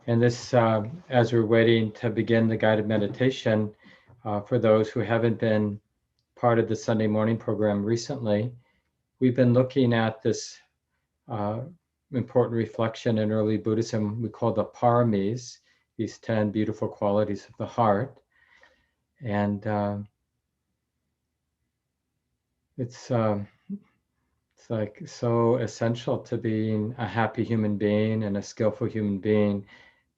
And this, as we're waiting to begin the guided meditation, for those who haven't been part of the Sunday morning program recently, we've been looking at this important reflection in early Buddhism we call the paramis, these 10 beautiful qualities of the heart. And it's like so essential to being a happy human being and a skillful human being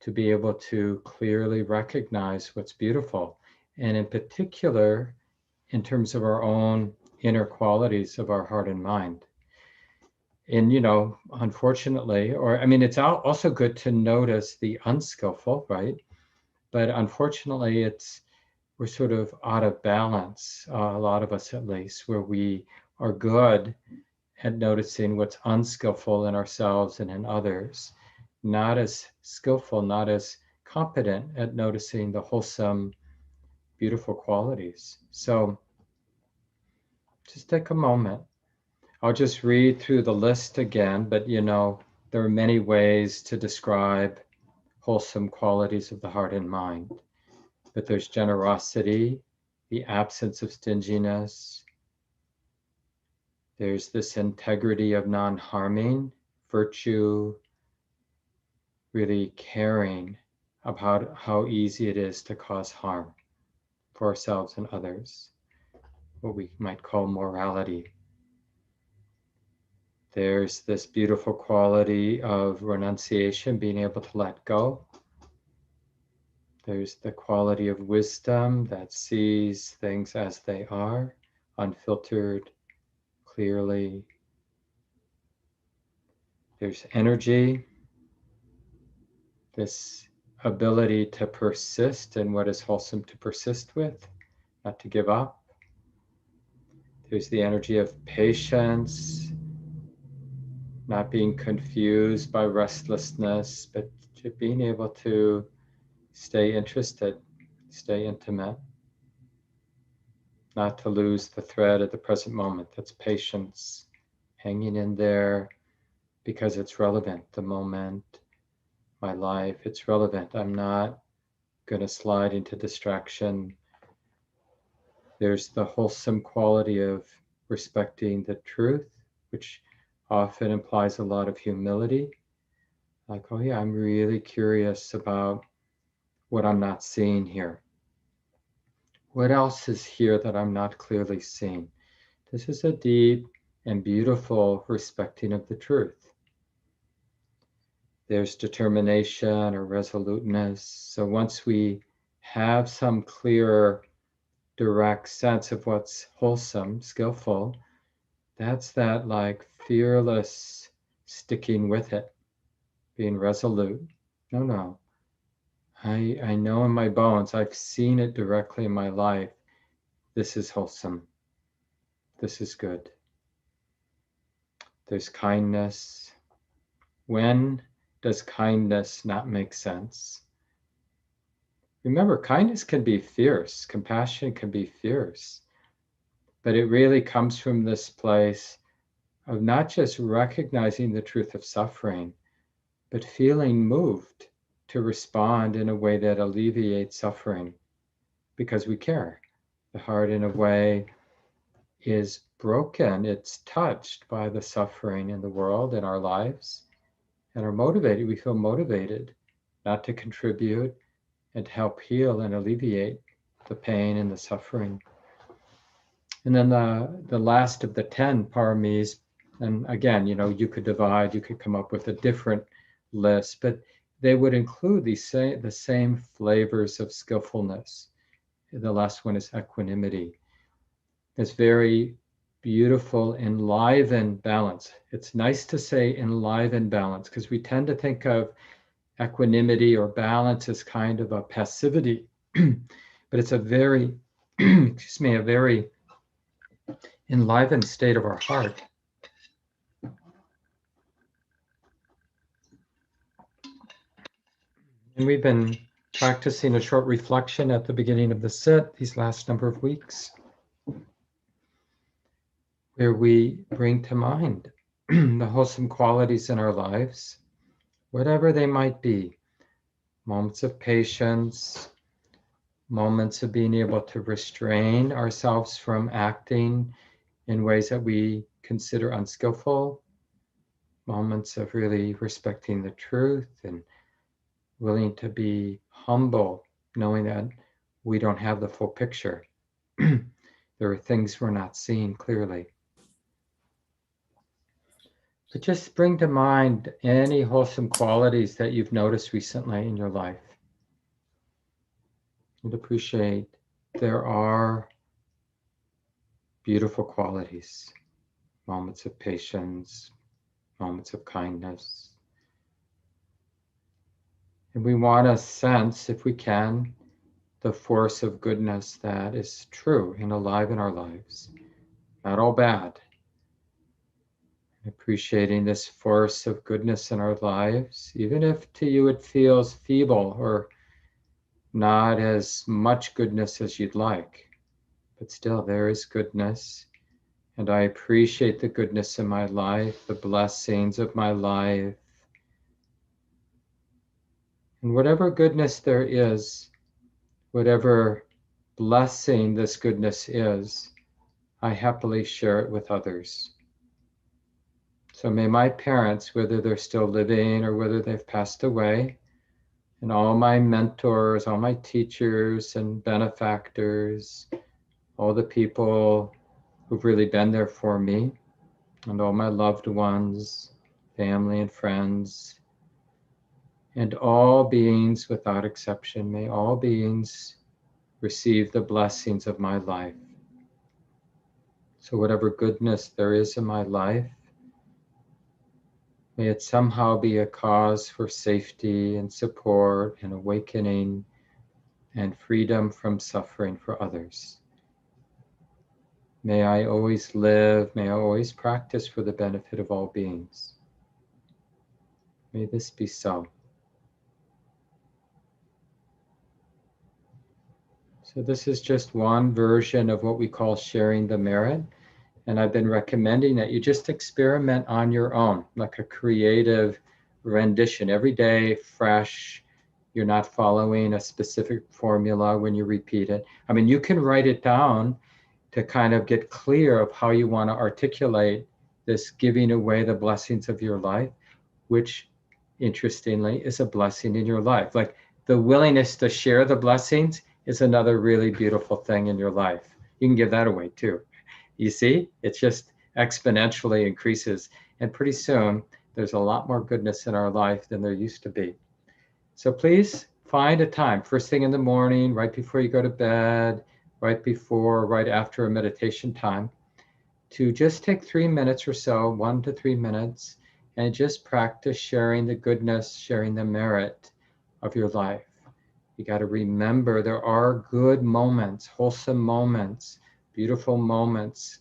to be able to clearly recognize what's beautiful. And in particular, in terms of our own inner qualities of our heart and mind. And, unfortunately, or I mean, it's also good to notice the unskillful, right? But unfortunately, we're sort of out of balance, a lot of us at least, where we are good at noticing what's unskillful in ourselves and in others, not as skillful, not as competent at noticing the wholesome, beautiful qualities. So just take a moment. I'll just read through the list again, but there are many ways to describe wholesome qualities of the heart and mind. But there's generosity, the absence of stinginess. There's this integrity of non-harming, virtue, really caring about how easy it is to cause harm for ourselves and others, what we might call morality. There's this beautiful quality of renunciation, being able to let go. There's the quality of wisdom that sees things as they are, unfiltered, clearly. There's energy, this ability to persist in what is wholesome to persist with, not to give up. There's the energy of patience, not being confused by restlessness, but being able to stay interested, stay intimate, not to lose the thread at the present moment. That's patience, hanging in there because it's relevant, the moment, my life, it's relevant. I'm not going to slide into distraction. There's the wholesome quality of respecting the truth, which often implies a lot of humility. Like, oh yeah, I'm really curious about what I'm not seeing here. What else is here that I'm not clearly seeing? This is a deep and beautiful respecting of the truth. There's determination or resoluteness. So once we have some clear, direct sense of what's wholesome, skillful, that's that like fearless sticking with it, being resolute. No. I know in my bones, I've seen it directly in my life. This is wholesome. This is good. There's kindness. When does kindness not make sense? Remember, kindness can be fierce. Compassion can be fierce. But it really comes from this place of not just recognizing the truth of suffering, but feeling moved to respond in a way that alleviates suffering because we care. The heart, in a way, is broken. It's touched by the suffering in the world, in our lives, and are motivated. We feel motivated not to contribute and to help heal and alleviate the pain and the suffering. And then the last of the 10 paramis, and again, you could divide, you could come up with a different list, but they would include the same flavors of skillfulness. The last one is equanimity. It's very beautiful, enlivened balance. It's nice to say enlivened balance because we tend to think of equanimity or balance as kind of a passivity, but it's a very, a very enlivened state of our heart. And we've been practicing a short reflection at the beginning of the sit these last number of weeks, where we bring to mind the wholesome qualities in our lives, whatever they might be. moments of patience, moments of being able to restrain ourselves from acting in ways that we consider unskillful, moments of really respecting the truth and willing to be humble, knowing that we don't have the full picture. There are things we're not seeing clearly. But just bring to mind any wholesome qualities that you've noticed recently in your life. And appreciate there are beautiful qualities, moments of patience, moments of kindness. And we want to sense, if we can, the force of goodness that is true and alive in our lives. Not all bad. Appreciating this force of goodness in our lives, even if to you it feels feeble or not as much goodness as you'd like, but still there is goodness. And I appreciate the goodness in my life, the blessings of my life. And whatever goodness there is, whatever blessing this goodness is, I happily share it with others. So may my parents, whether they're still living or whether they've passed away, and all my mentors, all my teachers and benefactors, all the people who've really been there for me, and all my loved ones, family and friends, and all beings without exception, may all beings receive the blessings of my life. So whatever goodness there is in my life, may it somehow be a cause for safety and support and awakening and freedom from suffering for others. May I always live, may I always practice for the benefit of all beings. May this be so. So this is just one version of what we call sharing the merit. And I've been recommending that you just experiment on your own, like a creative rendition every day, fresh. You're not following a specific formula when you repeat it. I mean, you can write it down to kind of get clear of how you want to articulate this giving away the blessings of your life, which interestingly is a blessing in your life. Like the willingness to share the blessings is another really beautiful thing in your life. You can give that away too. You see, it just exponentially increases. And pretty soon, there's a lot more goodness in our life than there used to be. So please find a time, first thing in the morning, right before you go to bed, right before, right after a meditation time, to just take 3 minutes or so, 1 to 3 minutes, and just practice sharing the goodness, sharing the merit of your life. You got to remember there are good moments, wholesome moments, beautiful moments,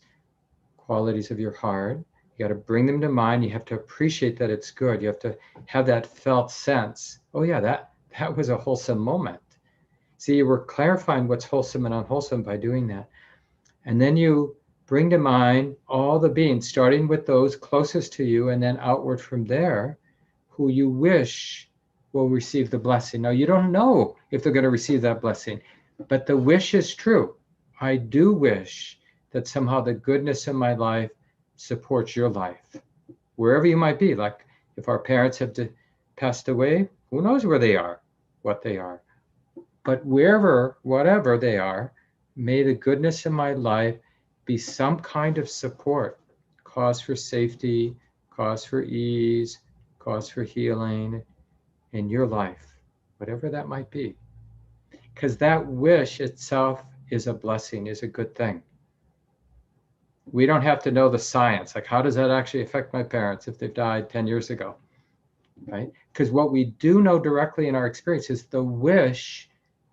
qualities of your heart. You got to bring them to mind. You have to appreciate that it's good. You have to have that felt sense. Oh yeah, that was a wholesome moment. See, you were clarifying what's wholesome and unwholesome by doing that. And then you bring to mind all the beings, starting with those closest to you and then outward from there, who you wish will receive the blessing. Now, you don't know if they're going to receive that blessing, but the wish is true. I do wish that somehow the goodness in my life supports your life, wherever you might be. Like if our parents have passed away, who knows where they are, what they are. But wherever, whatever they are, may the goodness in my life be some kind of support, cause for safety, cause for ease, cause for healing in your life, whatever that might be. Because that wish itself is a blessing, is a good thing. We don't have to know the science, like how does that actually affect my parents if they've died 10 years ago, right? Because what we do know directly in our experience is the wish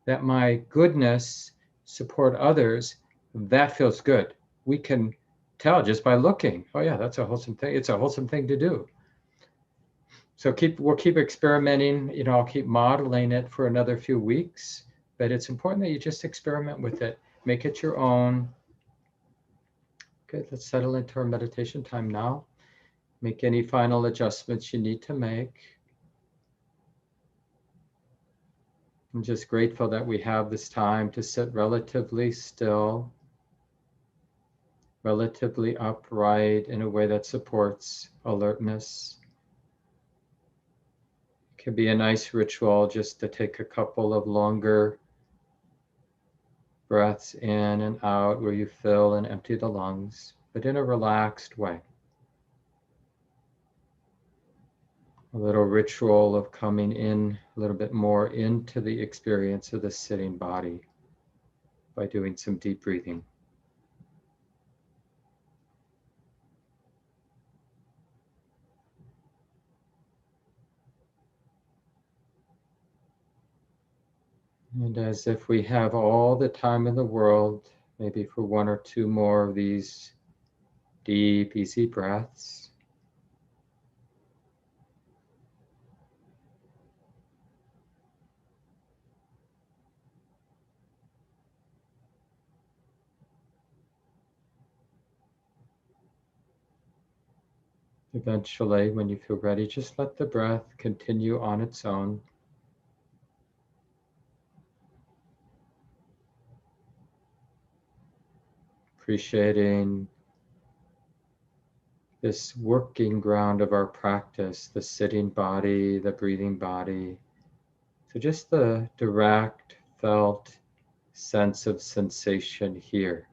that my goodness support others, that feels good. We can tell just by looking, oh yeah, that's a wholesome thing. It's a wholesome thing to do. So we'll keep experimenting, I'll keep modeling it for another few weeks, but it's important that you just experiment with it, make it your own. Good, let's settle into our meditation time now. Make any final adjustments you need to make. I'm just grateful that we have this time to sit relatively still, relatively upright in a way that supports alertness. It can be a nice ritual just to take a couple of longer breaths in and out where you fill and empty the lungs, but in a relaxed way. A little ritual of coming in a little bit more into the experience of the sitting body by doing some deep breathing. And as if we have all the time in the world, maybe for one or two more of these deep, easy breaths. Eventually, when you feel ready, just let the breath continue on its own. Appreciating this working ground of our practice, the sitting body, the breathing body. So just the direct felt sense of sensation here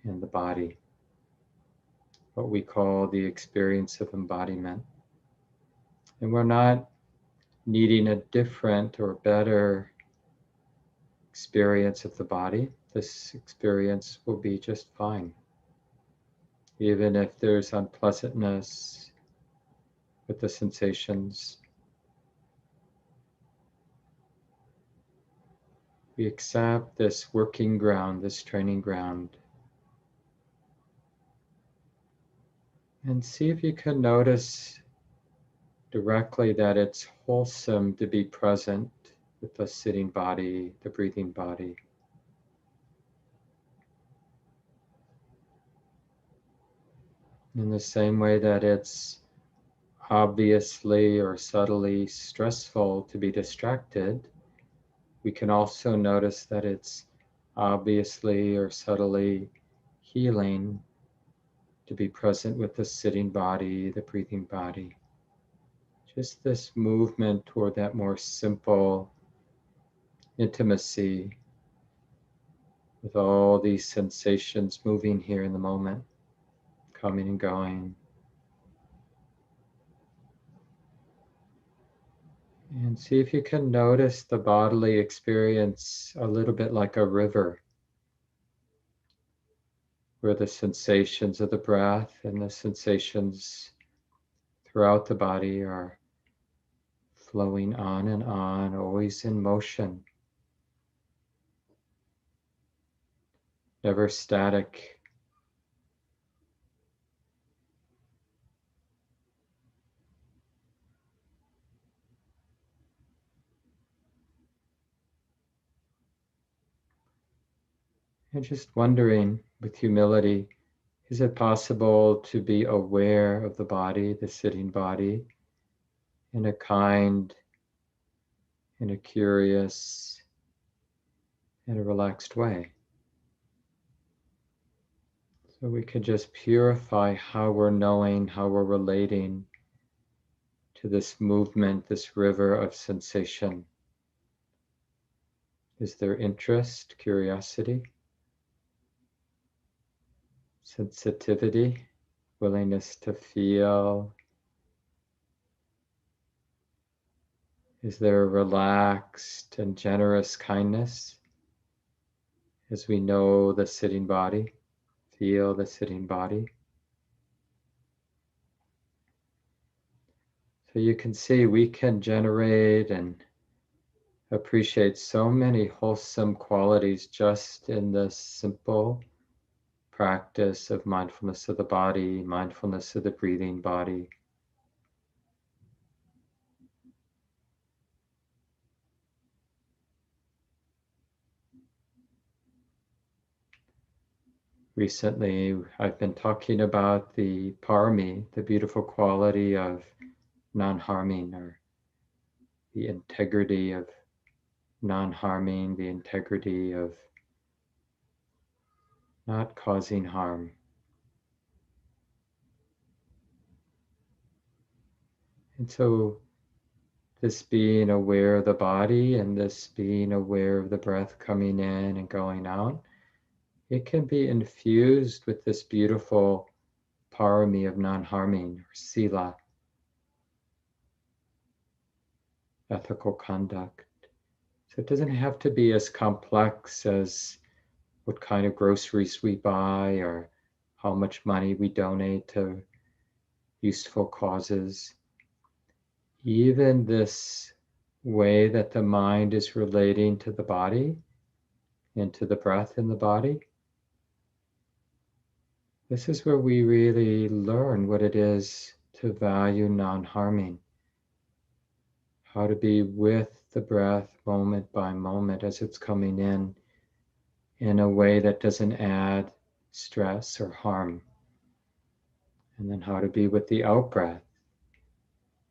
in the body, what we call the experience of embodiment. And we're not needing a different or better experience of the body. This experience will be just fine. Even if there's unpleasantness with the sensations, we accept this working ground, this training ground. And see if you can notice directly that it's wholesome to be present with the sitting body, the breathing body. In the same way that it's obviously or subtly stressful to be distracted, we can also notice that it's obviously or subtly healing to be present with the sitting body, the breathing body. Just this movement toward that more simple intimacy with all these sensations moving here in the moment, coming and going. And see if you can notice the bodily experience a little bit like a river, where the sensations of the breath and the sensations throughout the body are flowing on, always in motion, never static. And just wondering with humility, is it possible to be aware of the body, the sitting body, in a kind, in a curious, in a relaxed way? So we could just purify how we're knowing, how we're relating to this movement, this river of sensation. Is there interest, curiosity, sensitivity, willingness to feel? Is there a relaxed and generous kindness as we know the sitting body, feel the sitting body? So you can see we can generate and appreciate so many wholesome qualities just in this simple practice of mindfulness of the body, mindfulness of the breathing body. Recently, I've been talking about the parami, the beautiful quality of non-harming, or the integrity of non-harming, the integrity of not causing harm. And so this being aware of the body and this being aware of the breath coming in and going out, it can be infused with this beautiful parami of non-harming, or sila, ethical conduct. So it doesn't have to be as complex as what kind of groceries we buy or how much money we donate to useful causes. Even this way that the mind is relating to the body and to the breath in the body, this is where we really learn what it is to value non-harming, how to be with the breath moment by moment as it's coming in a way that doesn't add stress or harm. And then how to be with the out breath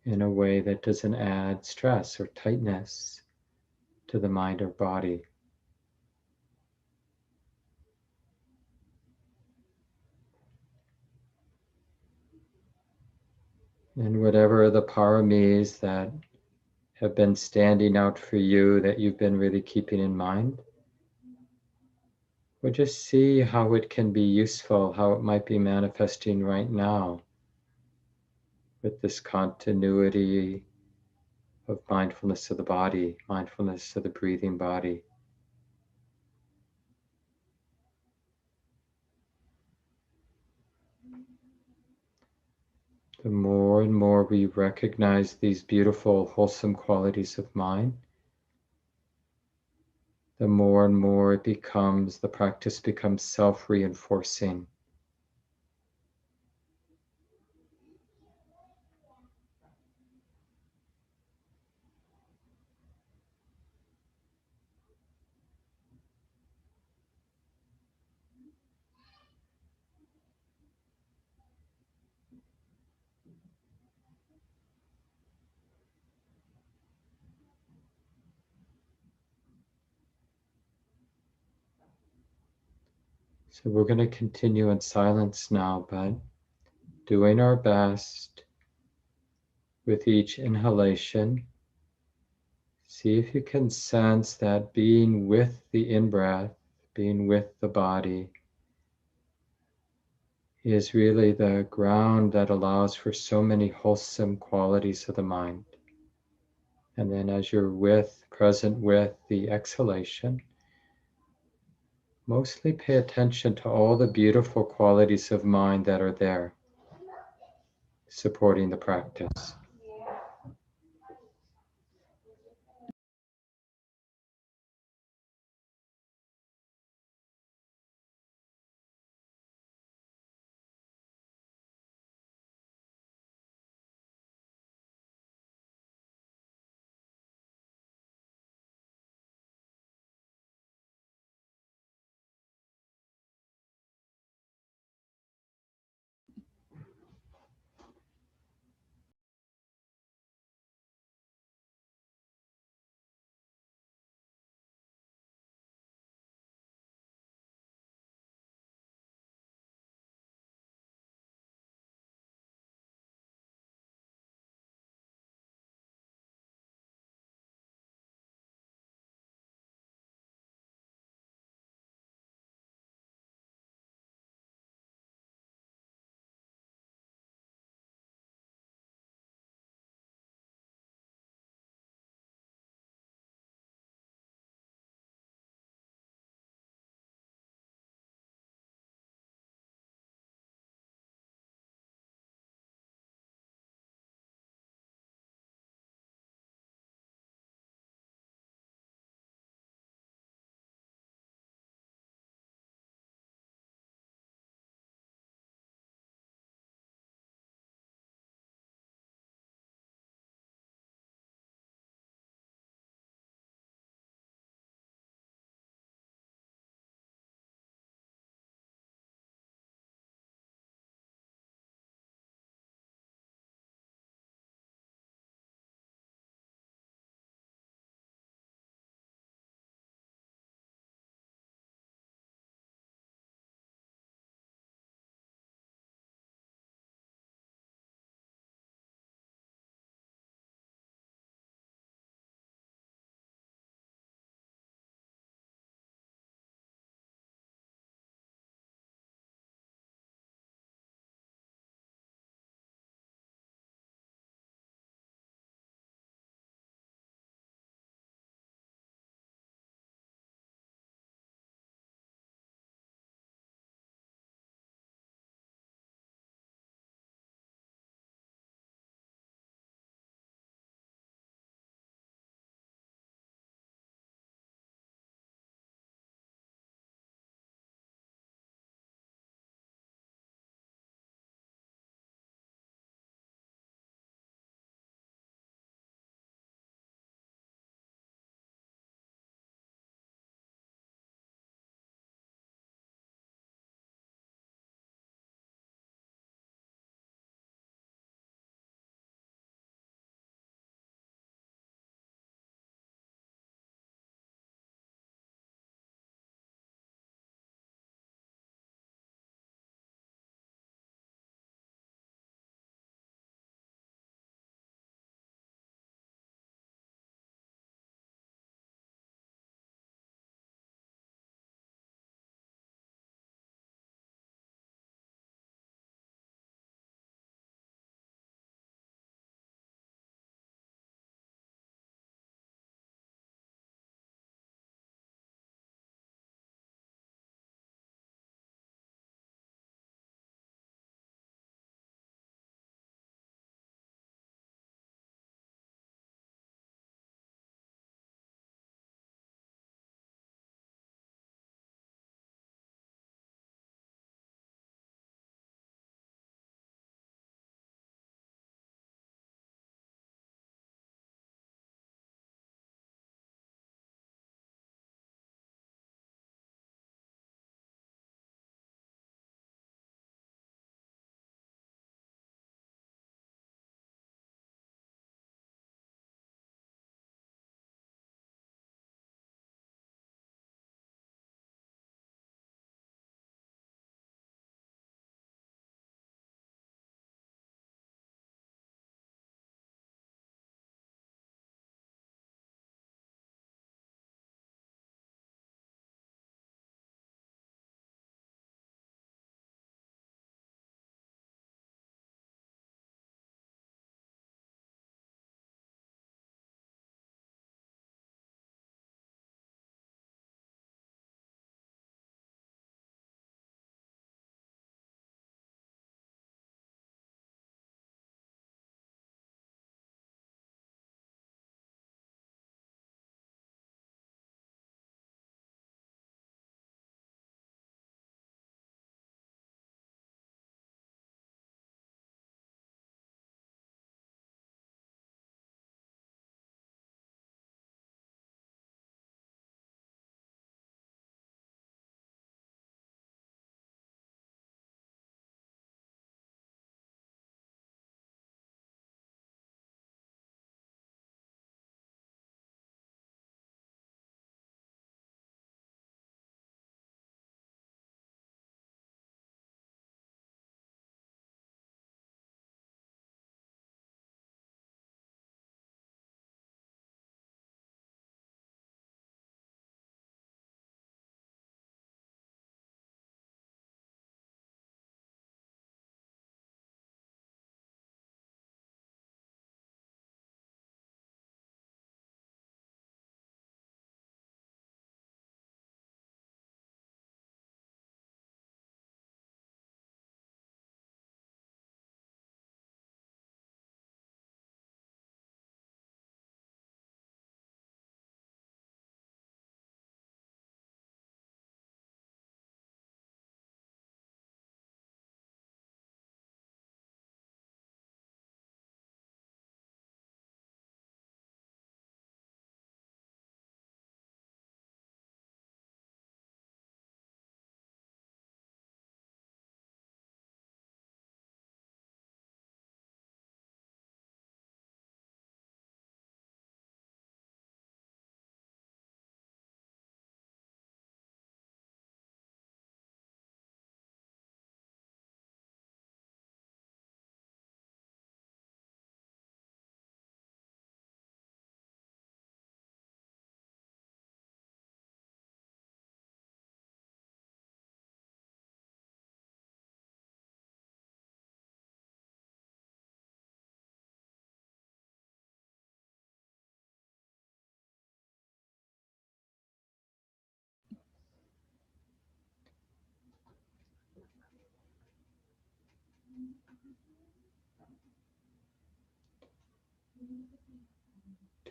in a way that doesn't add stress or tightness to the mind or body. And whatever the paramis that have been standing out for you that you've been really keeping in mind, we'll just see how it can be useful, how it might be manifesting right now with this continuity of mindfulness of the body, mindfulness of the breathing body. The more and more we recognize these beautiful, wholesome qualities of mind, the more and more it becomes, the practice becomes self-reinforcing. So we're going to continue in silence now, but doing our best with each inhalation. See if you can sense that being with the in-breath, being with the body, is really the ground that allows for so many wholesome qualities of the mind. And then as you're present with the exhalation, mostly pay attention to all the beautiful qualities of mind that are there, supporting the practice.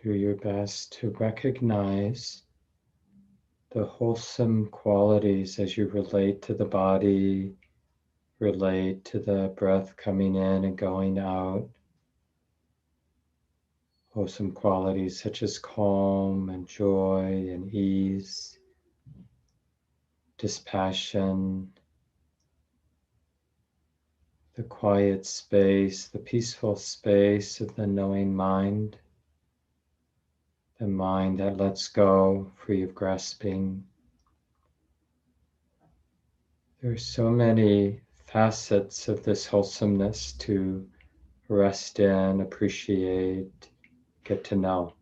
Do your best to recognize the wholesome qualities as you relate to the body, relate to the breath coming in and going out. Wholesome qualities such as calm and joy and ease, dispassion, the quiet space, the peaceful space of the knowing mind, the mind that lets go, free of grasping. There are so many facets of this wholesomeness to rest in, appreciate, get to know.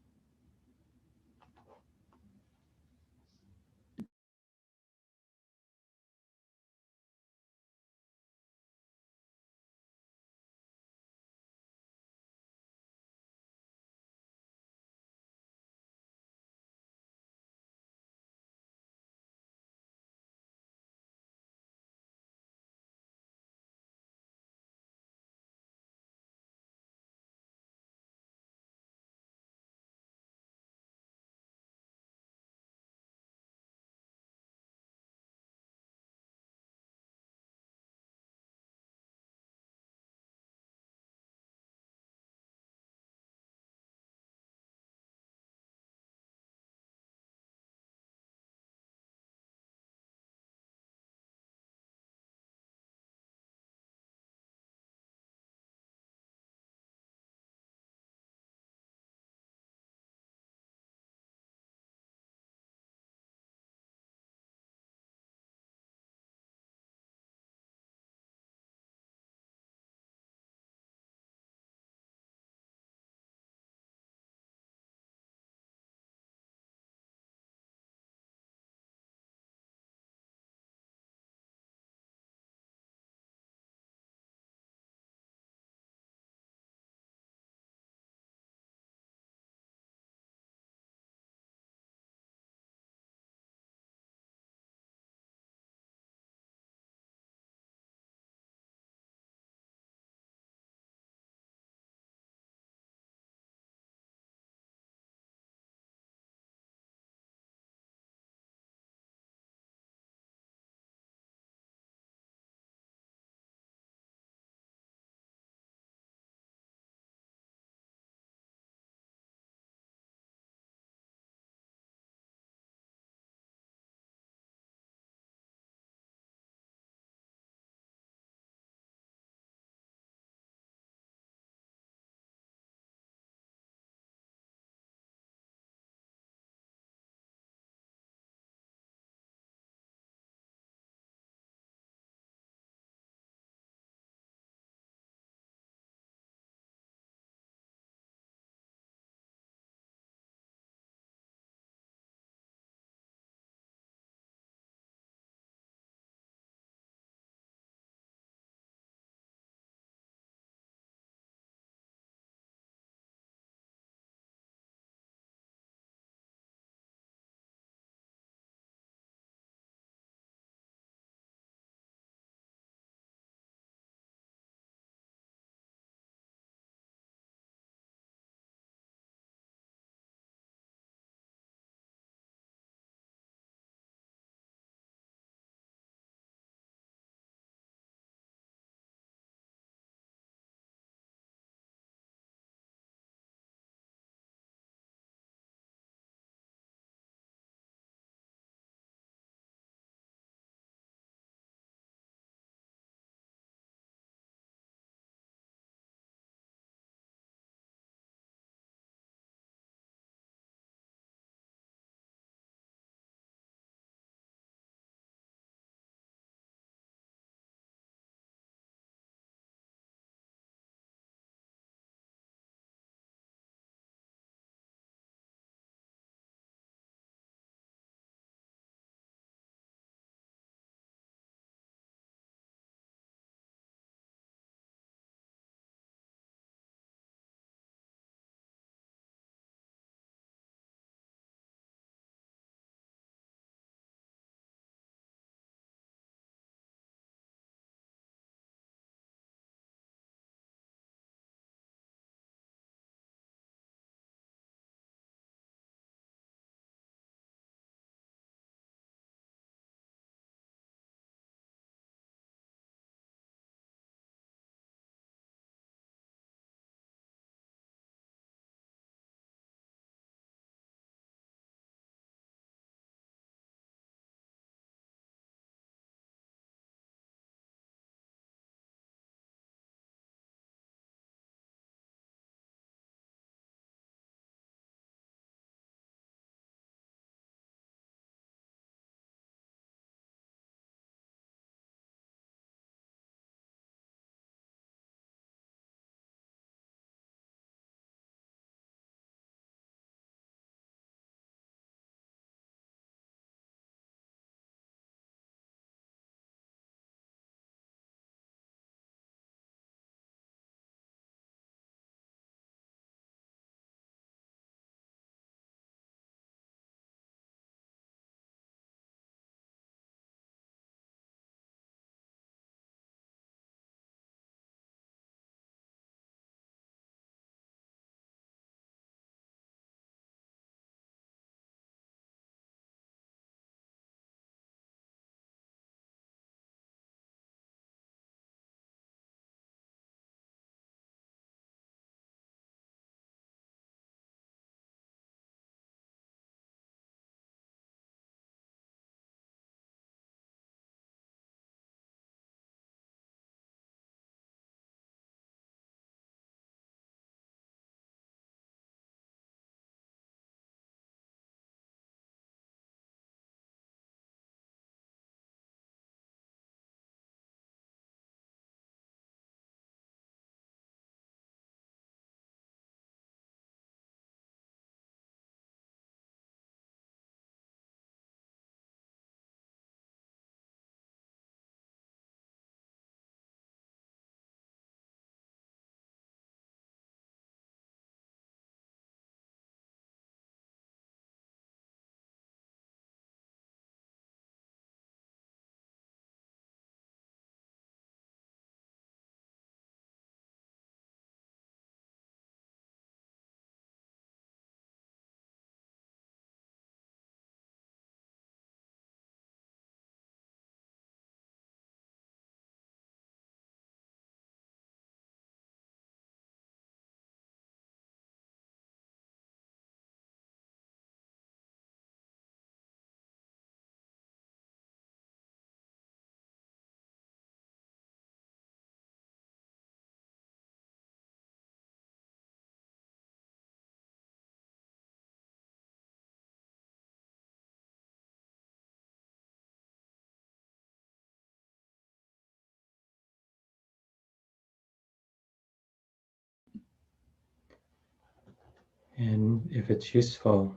And if it's useful,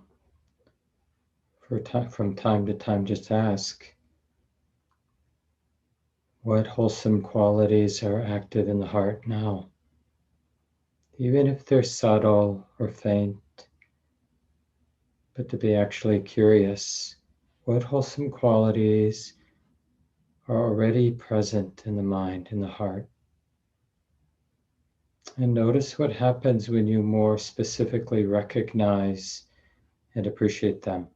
from time to time, just ask, what wholesome qualities are active in the heart now? Even if they're subtle or faint, but to be actually curious, what wholesome qualities are already present in the mind, in the heart? And notice what happens when you more specifically recognize and appreciate them.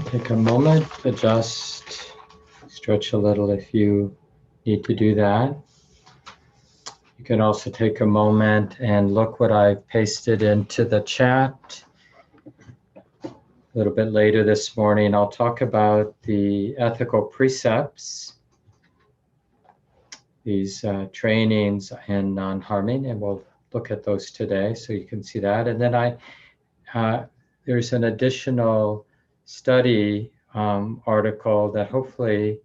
Take a moment to just stretch a little if you need to do that. You can also take a moment and look what I've pasted into the chat. A little bit later this morning, I'll talk about the ethical precepts, these trainings in non-harming, and we'll look at those today so you can see that. And then there's an additional study article that hopefully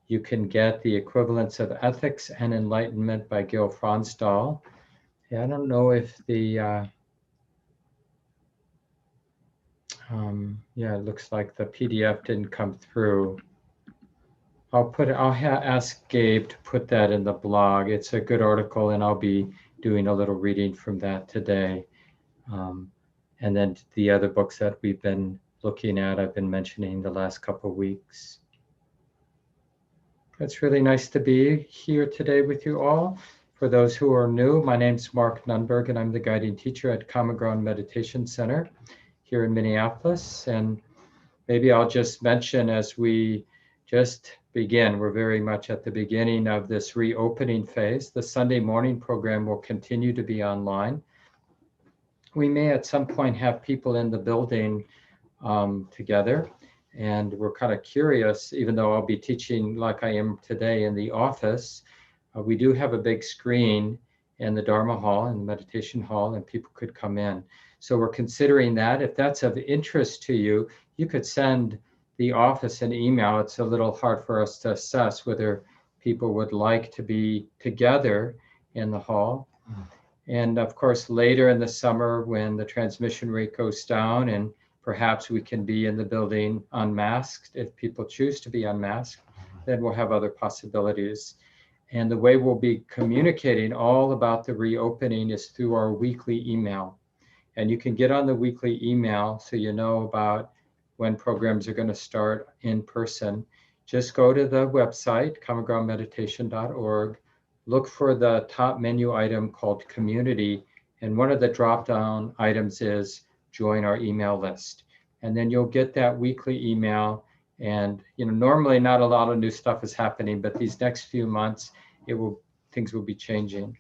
you can get, the equivalence of ethics and enlightenment by Gil Fronsdal. Yeah, I don't know if the yeah, it looks like the PDF didn't come through. I'll ask Gabe to put that in the blog. It's a good article, and I'll be doing a little reading from that today. And then the other books that we've been looking at, I've been mentioning the last couple of weeks. It's really nice to be here today with you all. For those who are new, my name's Mark Nunberg, and I'm the guiding teacher at Common Ground Meditation Center here in Minneapolis. And maybe I'll just mention as we just begin, we're very much at the beginning of this reopening phase. The Sunday morning program will continue to be online. We may at some point have people in the building together, and we're kind of curious, even though I'll be teaching like I am today in the office, we do have a big screen in the Dharma hall, in the meditation hall, and people could come in. So we're considering that. If that's of interest to you, you could send the office an email. It's a little hard for us to assess whether people would like to be together in the hall. And of course, later in the summer, when the transmission rate goes down, and perhaps we can be in the building unmasked, if people choose to be unmasked, then we'll have other possibilities. And the way we'll be communicating all about the reopening is through our weekly email. And you can get on the weekly email so you know about when programs are going to start in person. Just go to the website, commongroundmeditation.org, look for the top menu item called Community, and one of the drop-down items is Join our email list. And then you'll get that weekly email. And normally not a lot of new stuff is happening, but these next few months, things will be changing.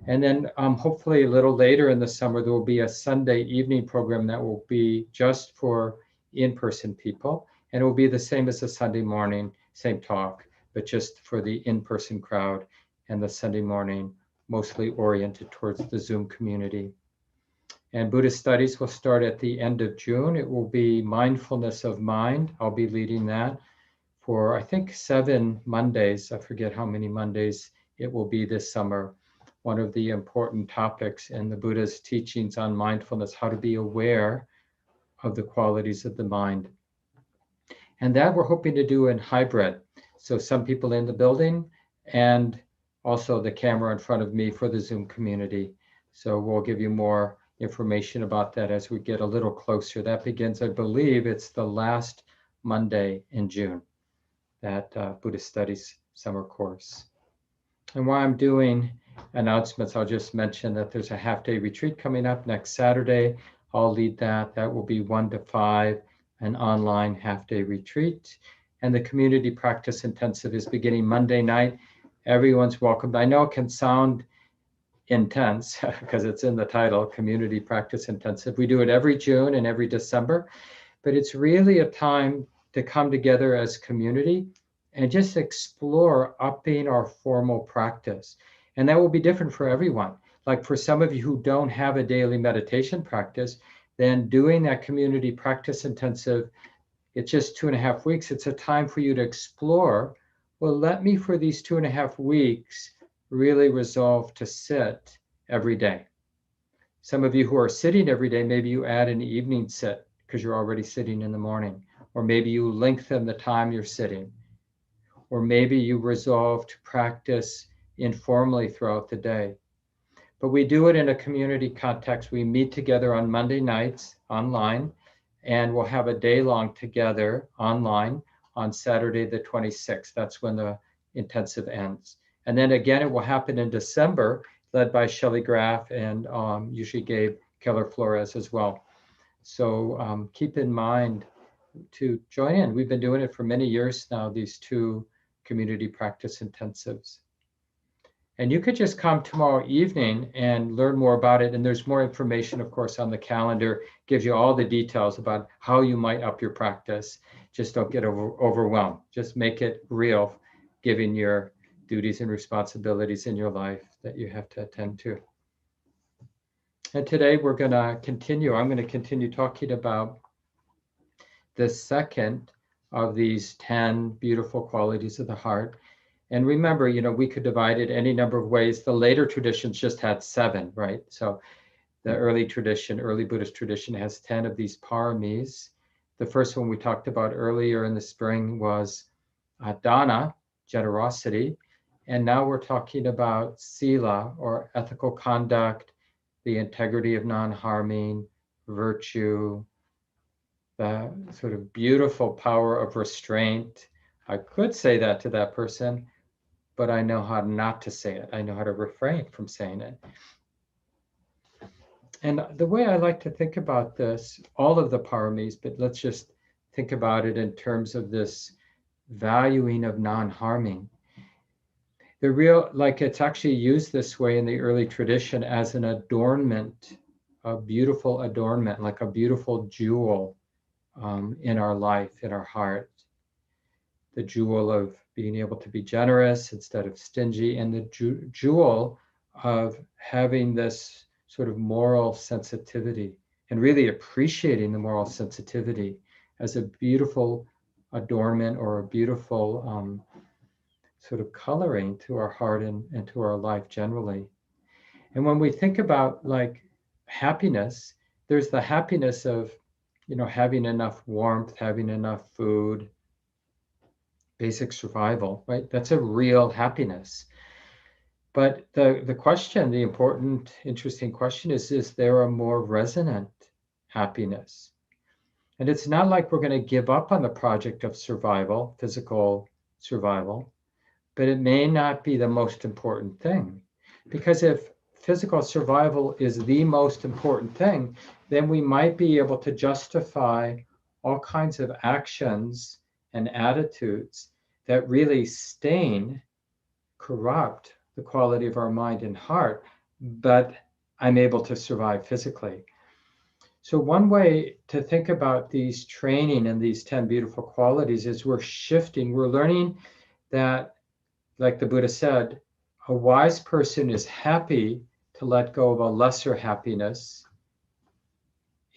And then hopefully a little later in the summer, there will be a Sunday evening program that will be just for in-person people. And it will be the same as the Sunday morning, same talk, but just for the in-person crowd, and the Sunday morning mostly oriented towards the Zoom community. And Buddhist studies will start at the end of June. It will be mindfulness of mind. I'll be leading that for, I think, 7 Mondays. I forget how many Mondays it will be this summer. One of the important topics in the Buddha's teachings on mindfulness, how to be aware of the qualities of the mind. And that we're hoping to do in hybrid. So some people in the building and also the camera in front of me for the Zoom community. So we'll give you more information about that as we get a little closer. That begins, I believe, it's the last Monday in June, that Buddhist Studies summer course. And while I'm doing announcements, I'll just mention that there's a half-day retreat coming up next Saturday. I'll lead that. That will be 1 to 5, an online half-day retreat. And the community practice intensive is beginning Monday night. Everyone's welcome. I know it can sound intense because it's in the title, Community Practice Intensive. We do it every June and every December, but it's really a time to come together as community and just explore upping our formal practice. And that will be different for everyone. Like for some of you who don't have a daily meditation practice, then doing that community practice intensive, it's just 2.5 weeks. It's a time for you to explore, well, let me for these 2.5 weeks really resolve to sit every day. Some of you who are sitting every day, maybe you add an evening sit because you're already sitting in the morning, or maybe you lengthen the time you're sitting, or maybe you resolve to practice informally throughout the day. But we do it in a community context. We meet together on Monday nights online, and we'll have a day long together online on Saturday the 26th. That's when the intensive ends. And then again, it will happen in December, led by Shelley Graff and usually Gabe Keller-Flores as well. So keep in mind to join in. We've been doing it for many years now, these 2 community practice intensives. And you could just come tomorrow evening and learn more about it. And there's more information, of course, on the calendar, gives you all the details about how you might up your practice. Just don't get overwhelmed. Just make it real, given your duties and responsibilities in your life that you have to attend to. And today we're going to continue. I'm going to continue talking about the second of these 10 beautiful qualities of the heart. And remember, we could divide it any number of ways. The later traditions just had 7, right? So the early Buddhist tradition has 10 of these paramis. The first one we talked about earlier in the spring was dana, generosity, and now we're talking about sila, or ethical conduct, the integrity of non-harming, virtue, the sort of beautiful power of restraint. I could say that to that person, but I know how not to say it. I know how to refrain from saying it. And the way I like to think about this, all of the paramis, but let's just think about it in terms of this valuing of non-harming. The real, like it's actually used this way in the early tradition as an adornment, a beautiful adornment, like a beautiful jewel in our life, in our heart. The jewel of being able to be generous instead of stingy, and the jewel of having this sort of moral sensitivity and really appreciating the moral sensitivity as a beautiful adornment or a beautiful sort of coloring to our heart and to our life generally. And when we think about like happiness, there's the happiness of, having enough warmth, having enough food, basic survival, right? That's a real happiness. But the question, the important, interesting question is there a more resonant happiness? And it's not like we're going to give up on the project of survival, physical survival, but it may not be the most important thing. Because if physical survival is the most important thing, then we might be able to justify all kinds of actions and attitudes that really stain, corrupt the quality of our mind and heart, but I'm able to survive physically. So, one way to think about these training and these 10 beautiful qualities is we're shifting, we're learning that, like the Buddha said, a wise person is happy to let go of a lesser happiness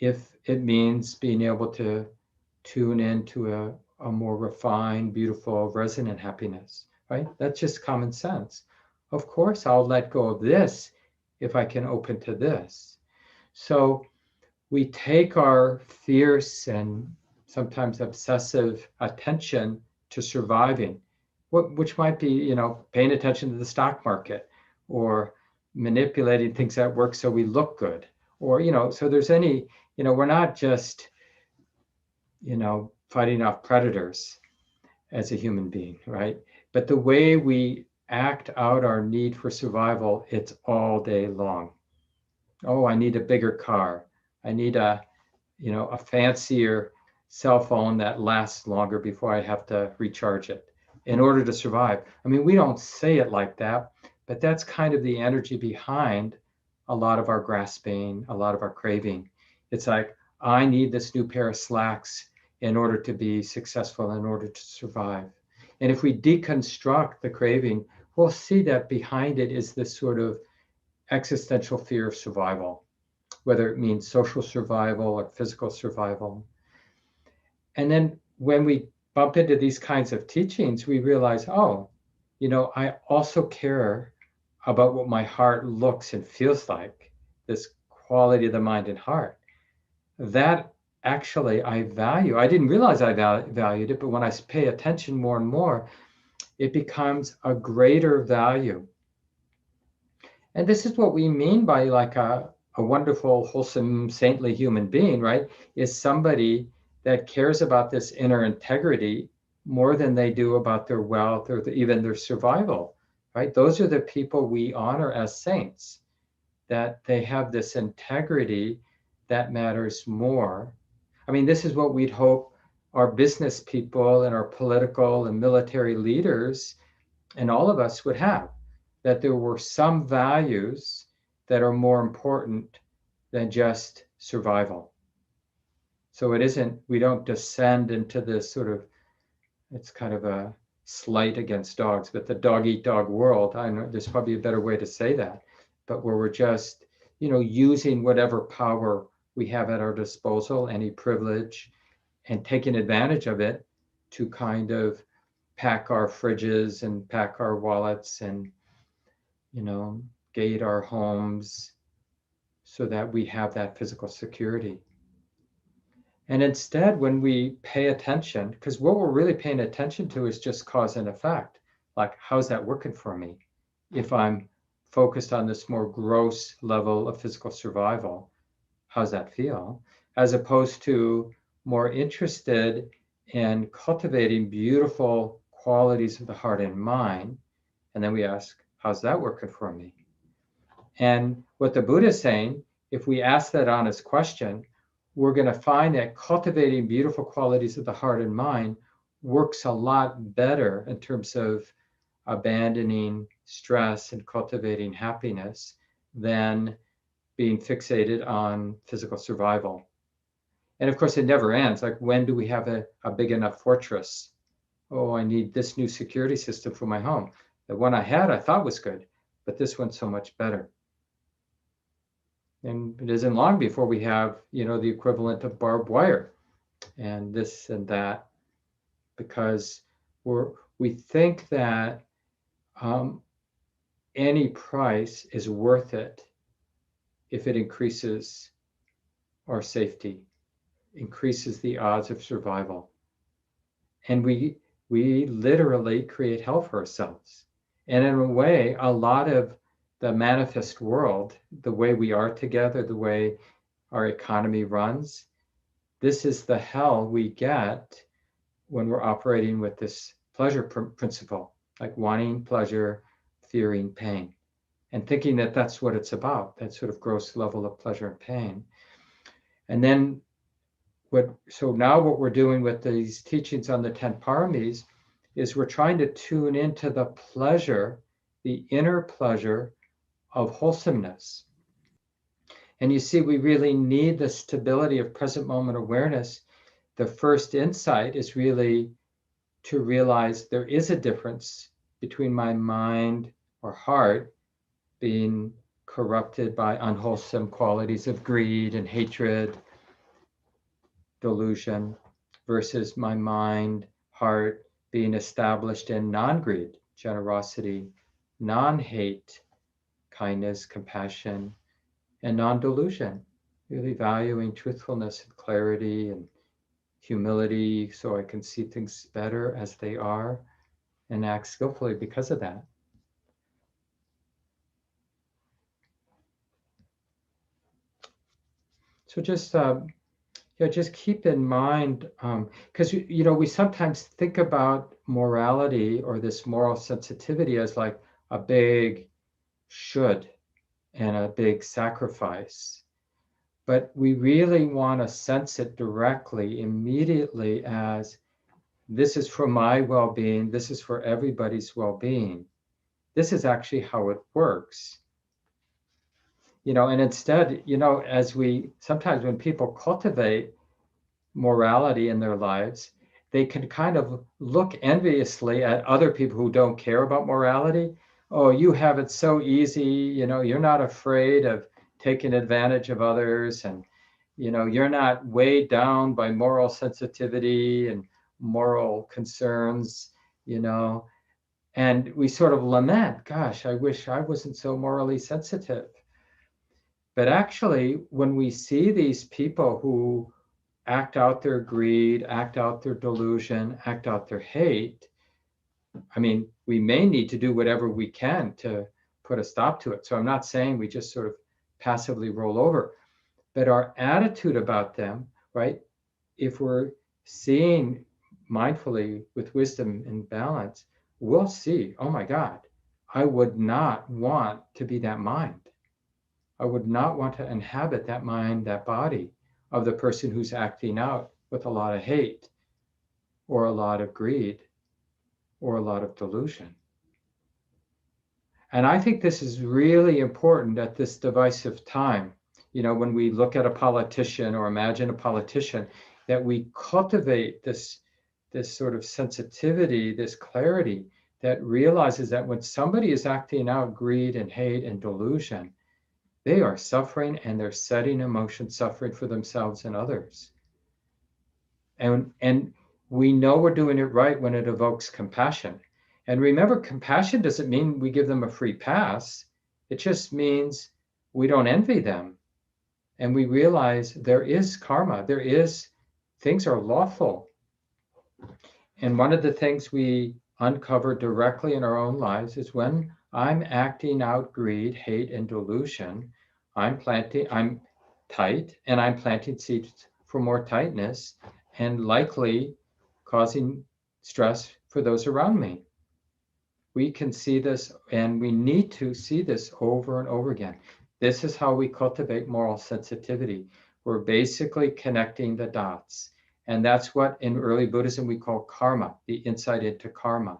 if it means being able to tune into a more refined, beautiful, resonant happiness, right? That's just common sense. Of course, I'll let go of this if I can open to this. So we take our fierce and sometimes obsessive attention to surviving, which might be, paying attention to the stock market or manipulating things that work so we look good, or, so there's any, we're not just, fighting off predators as a human being, right? But the way we act out our need for survival, it's all day long. Oh, I need a bigger car. I need a fancier cell phone that lasts longer before I have to recharge it in order to survive. I mean, we don't say it like that, but that's kind of the energy behind a lot of our grasping, a lot of our craving. It's like, I need this new pair of slacks in order to be successful, in order to survive. And if we deconstruct the craving, we'll see that behind it is this sort of existential fear of survival, whether it means social survival or physical survival. And then when we bump into these kinds of teachings, we realize, oh, I also care about what my heart looks and feels like, this quality of the mind and heart. That actually I value. I didn't realize I valued it, but when I pay attention more and more, it becomes a greater value. And this is what we mean by like a wonderful, wholesome, saintly human being, right? Is somebody that cares about this inner integrity more than they do about their wealth or even their survival, right? Those are the people we honor as saints, that they have this integrity that matters more. I mean, this is what we'd hope our business people and our political and military leaders and all of us would have, that there were some values that are more important than just survival. So it isn't, we don't descend into this sort of, it's kind of a slight against dogs, but the dog eat dog world. I know there's probably a better way to say that, but where we're just, using whatever power we have at our disposal, any privilege, and taking advantage of it to kind of pack our fridges and pack our wallets and, gate our homes so that we have that physical security. And instead, when we pay attention, because what we're really paying attention to is just cause and effect. Like, how's that working for me? If I'm focused on this more gross level of physical survival, how's that feel? As opposed to more interested in cultivating beautiful qualities of the heart and mind. And then we ask, how's that working for me? And what the Buddha is saying, if we ask that honest question, we're going to find that cultivating beautiful qualities of the heart and mind works a lot better in terms of abandoning stress and cultivating happiness than being fixated on physical survival. And of course, it never ends. Like, when do we have a big enough fortress? Oh, I need this new security system for my home. The one I had, I thought was good, but this one's so much better. And it isn't long before we have, the equivalent of barbed wire and this and that, because we think that any price is worth it if it increases our safety, increases the odds of survival. And we literally create hell for ourselves. And in a way, a lot of the manifest world, the way we are together, the way our economy runs, this is the hell we get when we're operating with this pleasure principle, like wanting pleasure, fearing pain, and thinking that that's what it's about, that sort of gross level of pleasure and pain. And then so now what we're doing with these teachings on the 10 paramis is we're trying to tune into the pleasure, the inner pleasure of wholesomeness. And you see, we really need the stability of present moment awareness. The first insight is really to realize there is a difference between my mind or heart being corrupted by unwholesome qualities of greed and hatred, delusion, versus my mind, heart being established in non-greed, generosity, non-hate, kindness, compassion, and non-delusion, really valuing truthfulness and clarity and humility so I can see things better as they are and act skillfully because of that. So just keep in mind, because we sometimes think about morality or this moral sensitivity as like a big should and a big sacrifice. But we really want to sense it directly, immediately, as this is for my well-being, this is for everybody's well-being. This is actually how it works. And instead, as we sometimes when people cultivate morality in their lives, they can kind of look enviously at other people who don't care about morality. Oh, you have it so easy, you're not afraid of taking advantage of others, and you're not weighed down by moral sensitivity and moral concerns, and we sort of lament, gosh, I wish I wasn't so morally sensitive. But actually, when we see these people who act out their greed, act out their delusion, act out their hate, I mean, we may need to do whatever we can to put a stop to it. So I'm not saying we just sort of passively roll over, but our attitude about them, right? If we're seeing mindfully with wisdom and balance, we'll see, oh my God, I would not want to be that mind. I would not want to inhabit that mind, that body of the person who's acting out with a lot of hate or a lot of greed or a lot of delusion. And I think this is really important at this divisive time. When we look at a politician or imagine a politician, that we cultivate this sort of sensitivity, this clarity that realizes that when somebody is acting out greed and hate and delusion, they are suffering and they're setting emotion suffering for themselves and others. And we know we're doing it right when it evokes compassion. And remember, compassion doesn't mean we give them a free pass. It just means we don't envy them. And we realize there is karma, there is things are lawful. And one of the things we uncover directly in our own lives is when I'm acting out greed, hate, and delusion, I'm tight and I'm planting seeds for more tightness and likely causing stress for those around me. We can see this, and we need to see this over and over again. This is how we cultivate moral sensitivity. We're basically connecting the dots. And that's what in early Buddhism we call karma, the insight into karma.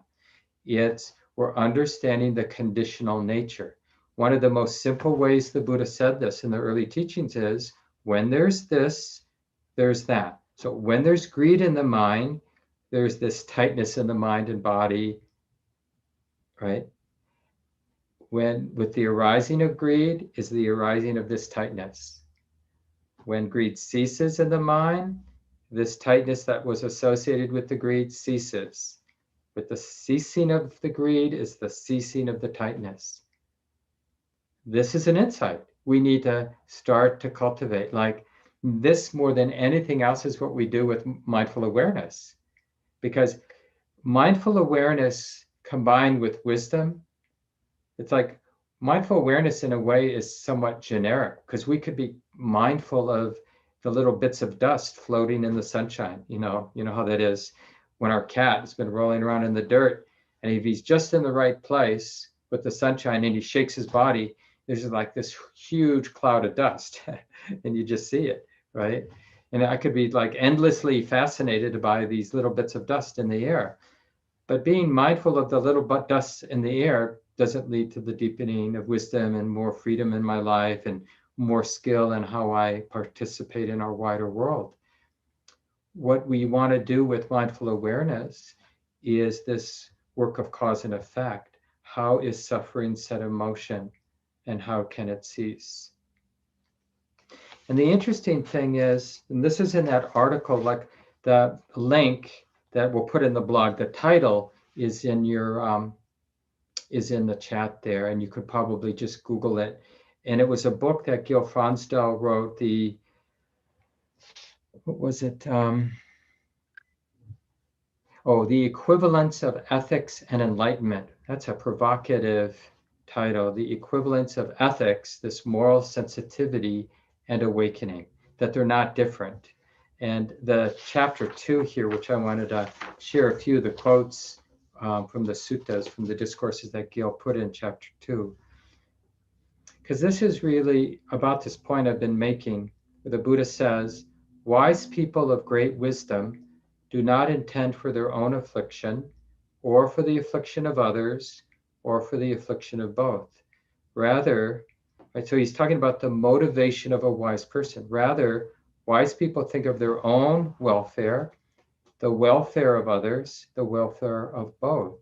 We're understanding the conditional nature. One of the most simple ways the Buddha said this in the early teachings is, when there's this, there's that. So when there's greed in the mind, there's this tightness in the mind and body, right? When with the arising of greed is the arising of this tightness. When greed ceases in the mind, this tightness that was associated with the greed ceases. With the ceasing of the greed is the ceasing of the tightness. This is an insight we need to start to cultivate. Like this, more than anything else, is what we do with mindful awareness. Because mindful awareness combined with wisdom, it's like mindful awareness in a way is somewhat generic, because we could be mindful of the little bits of dust floating in the sunshine. You know how that is when our cat has been rolling around in the dirt, and if he's just in the right place with the sunshine and he shakes his body, there's like this huge cloud of dust and you just see it, right? And I could be like endlessly fascinated by these little bits of dust in the air. But being mindful of the little dust in the air doesn't lead to the deepening of wisdom and more freedom in my life and more skill in how I participate in our wider world. What we want to do with mindful awareness is this work of cause and effect. How is suffering set in motion, and how can it cease? And the interesting thing is, and this is in that article, like the link that we'll put in the blog, the title is in your is in the chat there, and you could probably just Google it. And it was a book that Gil Fronsdal wrote. What was it? The Equivalence of Ethics and Enlightenment. That's a provocative title. The Equivalence of Ethics, this moral sensitivity and awakening, that they're not different. And the chapter 2 here, which I wanted to share a few of the quotes from the suttas, from the discourses that Gil put in chapter 2. Because this is really about this point I've been making, where the Buddha says, wise people of great wisdom do not intend for their own affliction, or for the affliction of others, or for the affliction of both. Rather, right, so he's talking about the motivation of a wise person. Rather, wise people think of their own welfare, the welfare of others, the welfare of both,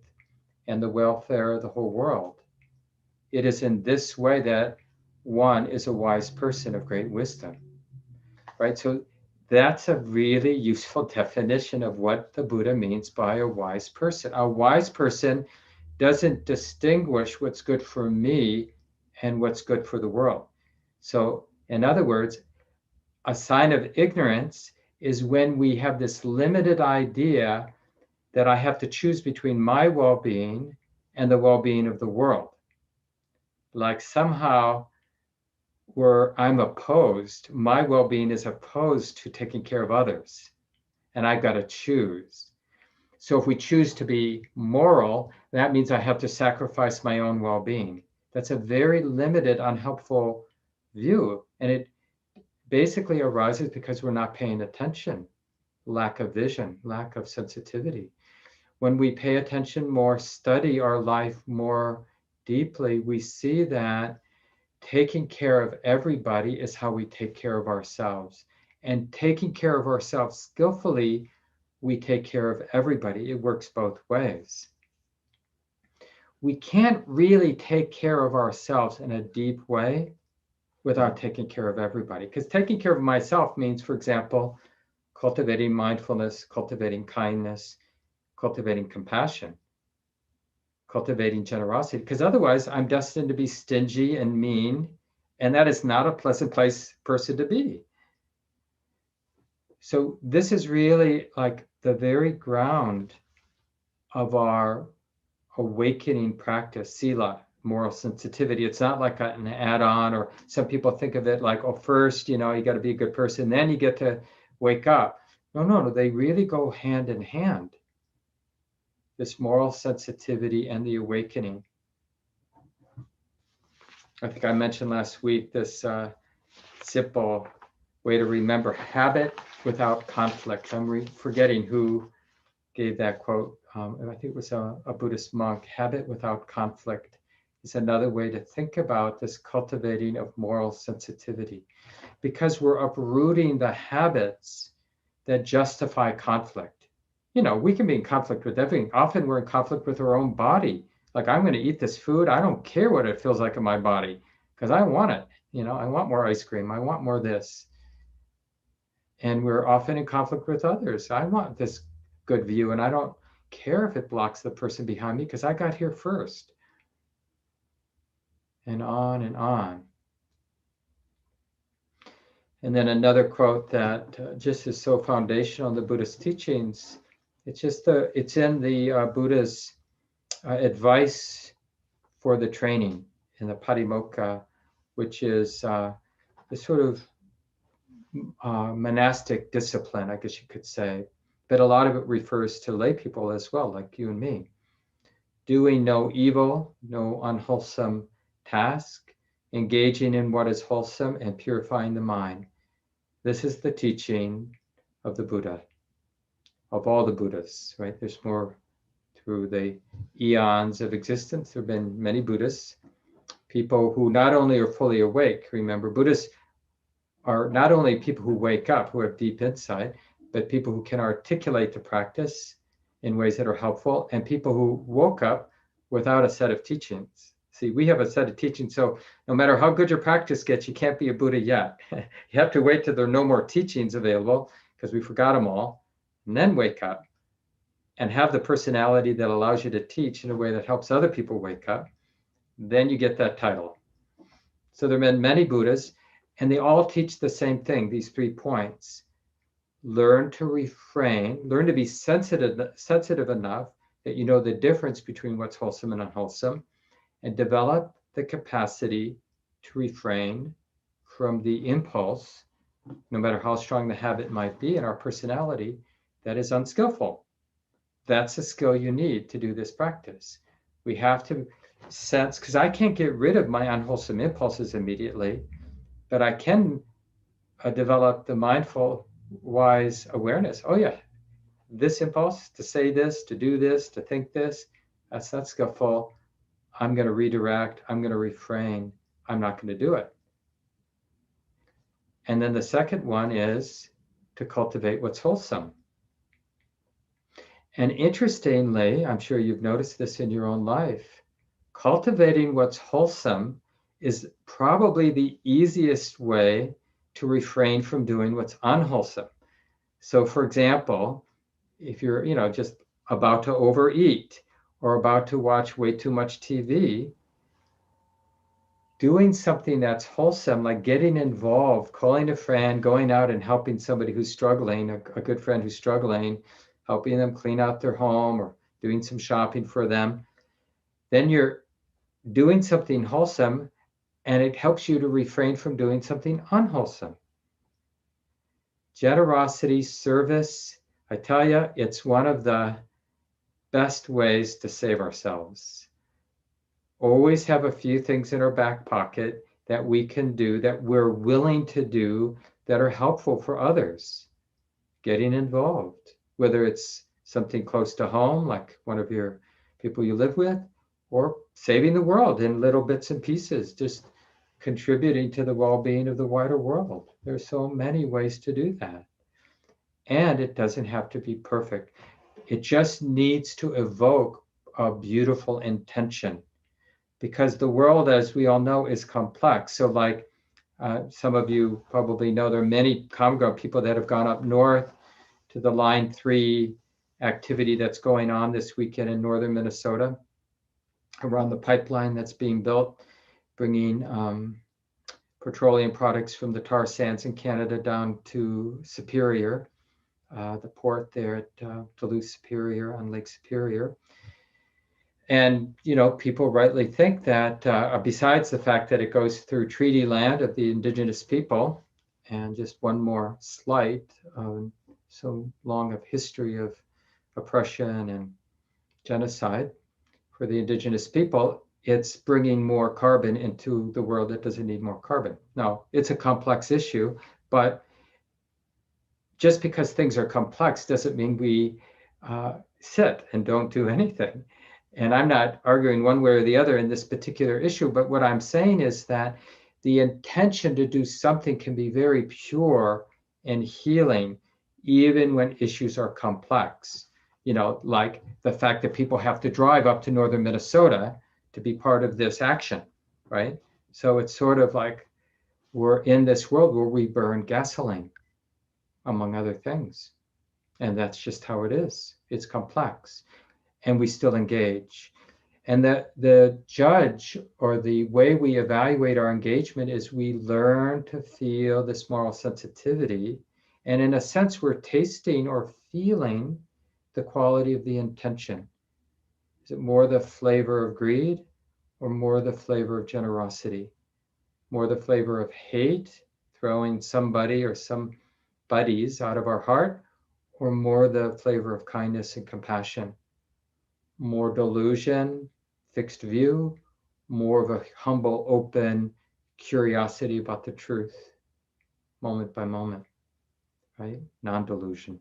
and the welfare of the whole world. It is in this way that one is a wise person of great wisdom, right? So that's a really useful definition of what the Buddha means by a wise person. A wise person doesn't distinguish what's good for me and what's good for the world. So, in other words, a sign of ignorance is when we have this limited idea that I have to choose between my well-being and the well-being of the world. Like somehow where I'm opposed, my well-being is opposed to taking care of others, and I've got to choose. So if we choose to be moral, that means I have to sacrifice my own well-being. That's a very limited, unhelpful view, and it basically arises because we're not paying attention, lack of vision, lack of sensitivity. When we pay attention more, study our life more deeply, we see that taking care of everybody is how we take care of ourselves. And taking care of ourselves skillfully, we take care of everybody. It works both ways. We can't really take care of ourselves in a deep way without taking care of everybody. Because taking care of myself means, for example, cultivating mindfulness, cultivating kindness, cultivating compassion, cultivating generosity, because otherwise I'm destined to be stingy and mean, and that is not a pleasant person to be. So this is really like the very ground of our awakening practice, sila, moral sensitivity. It's not like an add-on, or some people think of it like, oh, first, you got to be a good person, then you get to wake up. No, they really go hand in hand. This moral sensitivity and the awakening. I think I mentioned last week this simple way to remember: habit without conflict. I'm forgetting who gave that quote. I think it was a Buddhist monk. Habit without conflict is another way to think about this cultivating of moral sensitivity, because we're uprooting the habits that justify conflict. We can be in conflict with everything. Often we're in conflict with our own body. Like, I'm going to eat this food. I don't care what it feels like in my body because I want it. I want more ice cream. I want more this. And we're often in conflict with others. I want this good view, and I don't care if it blocks the person behind me because I got here first. And on and on. And then another quote that just is so foundational in the Buddhist teachings. It's in the Buddha's advice for the training in the Patimokkha, which is the sort of monastic discipline, I guess you could say. But a lot of it refers to lay people as well, like you and me. Doing no evil, no unwholesome task, engaging in what is wholesome, and purifying the mind. This is the teaching of the Buddha, of all the Buddhas, right? There's more through the eons of existence. There have been many Buddhists, people who not only are fully awake. Remember, Buddhists are not only people who wake up, who have deep insight, but people who can articulate the practice in ways that are helpful, and people who woke up without a set of teachings. See, we have a set of teachings, so no matter how good your practice gets, you can't be a Buddha yet. You have to wait till there are no more teachings available, because we forgot them all, and then wake up and have the personality that allows you to teach in a way that helps other people wake up. Then you get that title. So there have been many Buddhas, and they all teach the same thing, these 3 points. Learn to refrain, learn to be sensitive enough that you know the difference between what's wholesome and unwholesome, and develop the capacity to refrain from the impulse, no matter how strong the habit might be in our personality, that is unskillful. That's a skill you need to do this practice. We have to sense, because I can't get rid of my unwholesome impulses immediately, but I can develop the mindful, wise awareness. Oh yeah, this impulse to say this, to do this, to think this, that's not skillful. I'm going to redirect. I'm going to refrain. I'm not going to do it. And then the second one is to cultivate what's wholesome. And interestingly, I'm sure you've noticed this in your own life, cultivating what's wholesome is probably the easiest way to refrain from doing what's unwholesome. So for example, if you're, just about to overeat or about to watch way too much TV, doing something that's wholesome, like getting involved, calling a friend, going out and helping somebody who's struggling, a good friend who's struggling, helping them clean out their home or doing some shopping for them, then you're doing something wholesome, and it helps you to refrain from doing something unwholesome. Generosity, service, I tell you, it's one of the best ways to save ourselves. Always have a few things in our back pocket that we can do, that we're willing to do, that are helpful for others. Getting involved, whether it's something close to home, like one of your people you live with, or saving the world in little bits and pieces, just contributing to the well-being of the wider world. There's so many ways to do that. And it doesn't have to be perfect. It just needs to evoke a beautiful intention, because the world, as we all know, is complex. So like some of you probably know, there are many common ground people that have gone up north to the Line 3 activity that's going on this weekend in northern Minnesota, around the pipeline that's being built, bringing petroleum products from the tar sands in Canada down to Superior. the port there at Duluth Superior on Lake Superior. And, people rightly think that besides the fact that it goes through treaty land of the indigenous people, and just one more slight, so long of history of oppression and genocide for the indigenous people, it's bringing more carbon into the world that doesn't need more carbon. Now, it's a complex issue, but just because things are complex doesn't mean we sit and don't do anything. And I'm not arguing one way or the other in this particular issue, but what I'm saying is that the intention to do something can be very pure and healing, even when issues are complex. Like the fact that people have to drive up to northern Minnesota to be part of this action, right? So it's sort of like we're in this world where we burn gasoline, among other things. And that's just how it is. It's complex. And we still engage. And the judge, or the way we evaluate our engagement, is we learn to feel this moral sensitivity. And in a sense, we're tasting or feeling the quality of the intention. Is it more the flavor of greed, or more the flavor of generosity? More the flavor of hate, throwing somebody or some buddies out of our heart, or more the flavor of kindness and compassion? More delusion, fixed view, more of a humble, open curiosity about the truth, moment by moment, right? Non-delusion.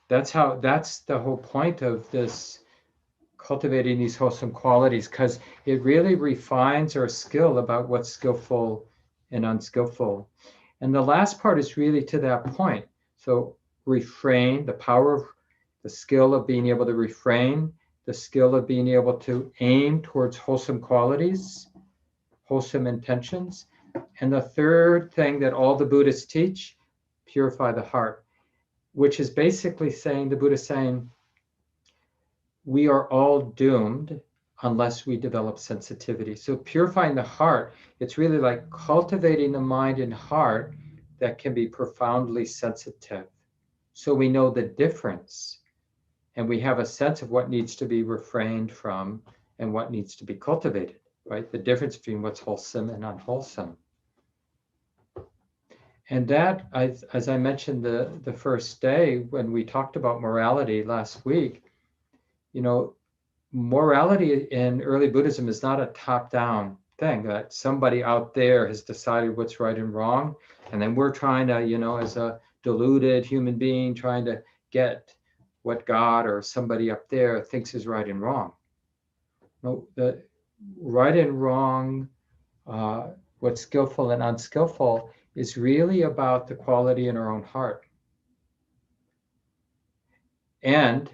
That's the whole point of this, cultivating these wholesome qualities, because it really refines our skill about what's skillful and unskillful. And the last part is really to that point. So refrain, the power of the skill of being able to refrain, the skill of being able to aim towards wholesome qualities, wholesome intentions. And the third thing that all the Buddhists teach, purify the heart, which is basically saying, the Buddha is saying, we are all doomed unless we develop sensitivity. So purifying the heart, it's really like cultivating the mind and heart that can be profoundly sensitive. So we know the difference, and we have a sense of what needs to be refrained from and what needs to be cultivated, right? The difference between what's wholesome and unwholesome. And that, as I mentioned the first day when we talked about morality last week, morality in early Buddhism is not a top-down thing, that somebody out there has decided what's right and wrong, and then we're trying to, as a deluded human being, trying to get what God or somebody up there thinks is right and wrong. No, the right and wrong, what's skillful and unskillful, is really about the quality in our own heart. And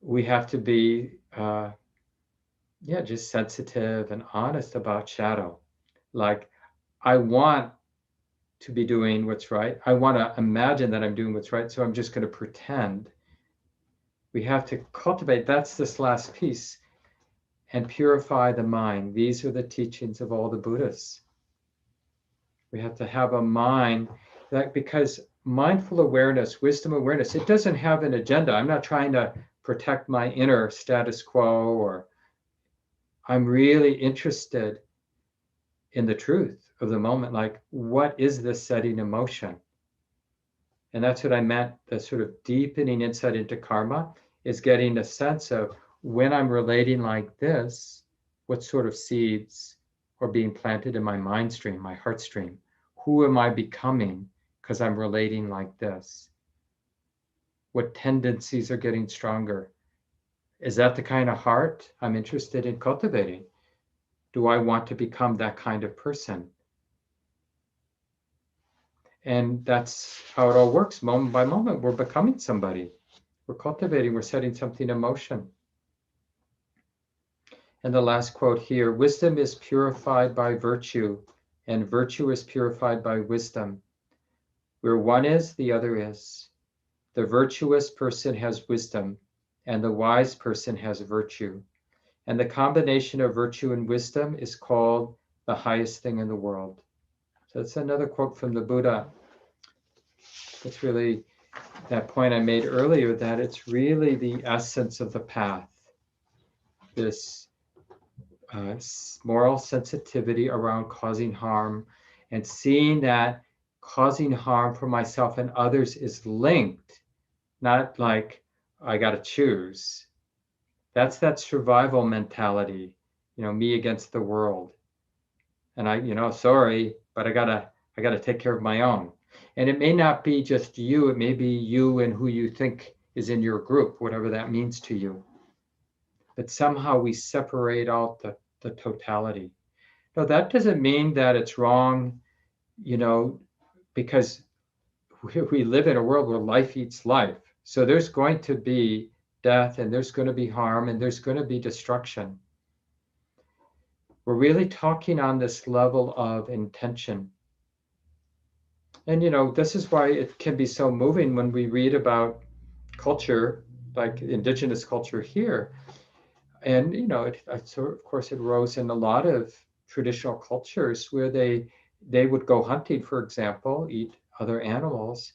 we have to be just sensitive and honest about shadow. Like, I want to be doing what's right. I want to imagine that I'm doing what's right, so I'm just going to pretend. We have to cultivate, that's this last piece, and purify the mind. These are the teachings of all the Buddhists. We have to have a mind that, because mindful awareness, wisdom awareness, it doesn't have an agenda. I'm not trying to protect my inner status quo, or I'm really interested in the truth of the moment. Like, what is this setting in motion? And that's what I meant, the sort of deepening insight into karma, is getting a sense of, when I'm relating like this, what sort of seeds are being planted in my mind stream, my heart stream? Who am I becoming because I'm relating like this? What tendencies are getting stronger? Is that the kind of heart I'm interested in cultivating? Do I want to become that kind of person? And that's how it all works. Moment by moment, we're becoming somebody. We're cultivating, we're setting something in motion. And the last quote here, wisdom is purified by virtue, and virtue is purified by wisdom. Where one is, the other is. The virtuous person has wisdom, and the wise person has virtue. And the combination of virtue and wisdom is called the highest thing in the world. So that's another quote from the Buddha. It's really that point I made earlier, that it's really the essence of the path, this moral sensitivity around causing harm, and seeing that causing harm for myself and others is linked, not like I got to choose. That's that survival mentality, me against the world. And sorry, but I gotta take care of my own. And it may not be just you, it may be you and who you think is in your group, whatever that means to you. But somehow we separate out the totality. No, that doesn't mean that it's wrong, because we live in a world where life eats life. So there's going to be death, and there's going to be harm, and there's going to be destruction. We're really talking on this level of intention. And this is why it can be so moving when we read about culture, like indigenous culture here. And so of course it arose in a lot of traditional cultures where they would go hunting, for example, eat other animals,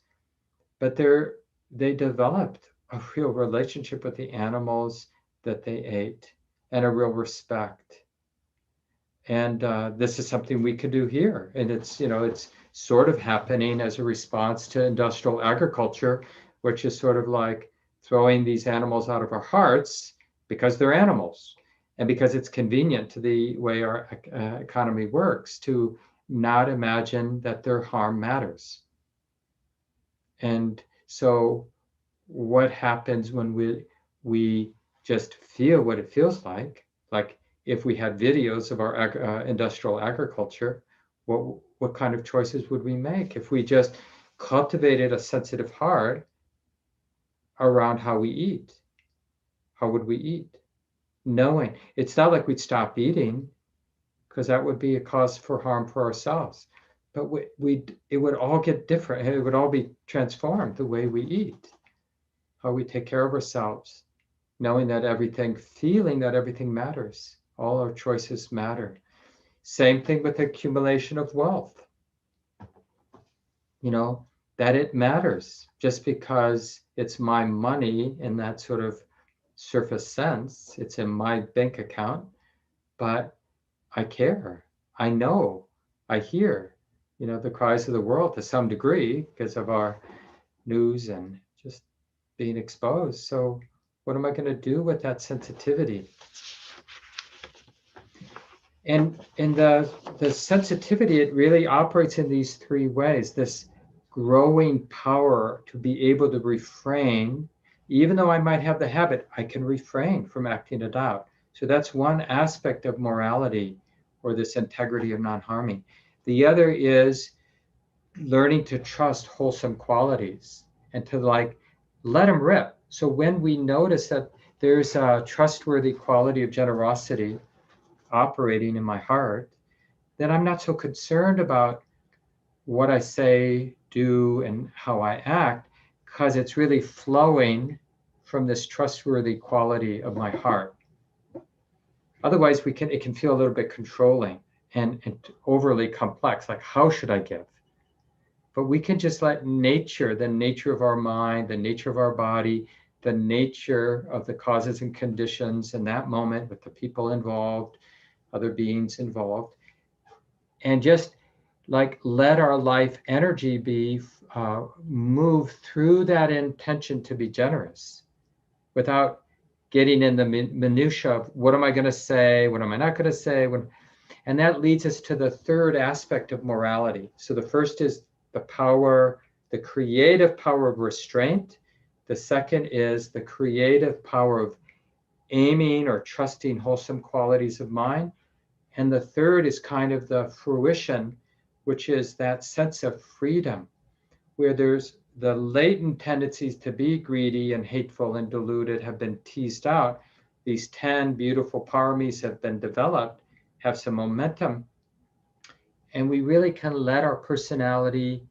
but they developed a real relationship with the animals that they ate, and a real respect. And this is something we could do here, and it's sort of happening as a response to industrial agriculture, which is sort of like throwing these animals out of our hearts because they're animals, and because it's convenient to the way our economy works to not imagine that their harm matters. And so what happens when we just feel what it feels like if we had videos of our industrial agriculture, what kind of choices would we make if we just cultivated a sensitive heart around how we eat? How would we eat? Knowing it's not like we'd stop eating, because that would be a cause for harm for ourselves. But it would all get different. It would all be transformed, the way we eat, how we take care of ourselves, knowing that feeling that everything matters. All our choices matter. Same thing with the accumulation of wealth. That it matters. Just because it's my money in that sort of surface sense, it's in my bank account, but I care. I know. I hear, the cries of the world to some degree because of our news and just being exposed. So what am I going to do with that sensitivity? And the sensitivity, it really operates in these three ways. This growing power to be able to refrain, even though I might have the habit, I can refrain from acting it out. So that's one aspect of morality, or this integrity of non-harming. The other is learning to trust wholesome qualities and to let them rip. So when we notice that there's a trustworthy quality of generosity operating in my heart, then I'm not so concerned about what I say, do, and how I act, because it's really flowing from this trustworthy quality of my heart. Otherwise, it can feel a little bit controlling and overly complex. Like, how should I give? But we can just let nature, the nature of our mind, the nature of our body, the nature of the causes and conditions in that moment with the people involved, other beings involved, and just let our life energy be move through that intention to be generous, without getting in the minutia of what am I going to say, what am I not going to say. And that leads us to the third aspect of morality. So the first is the power, the creative power of restraint. The second is the creative power of aiming or trusting wholesome qualities of mind. And the third is kind of the fruition, which is that sense of freedom, where there's the latent tendencies to be greedy and hateful and deluded have been teased out. These 10 beautiful paramis have been developed, have some momentum, and we really can let our personality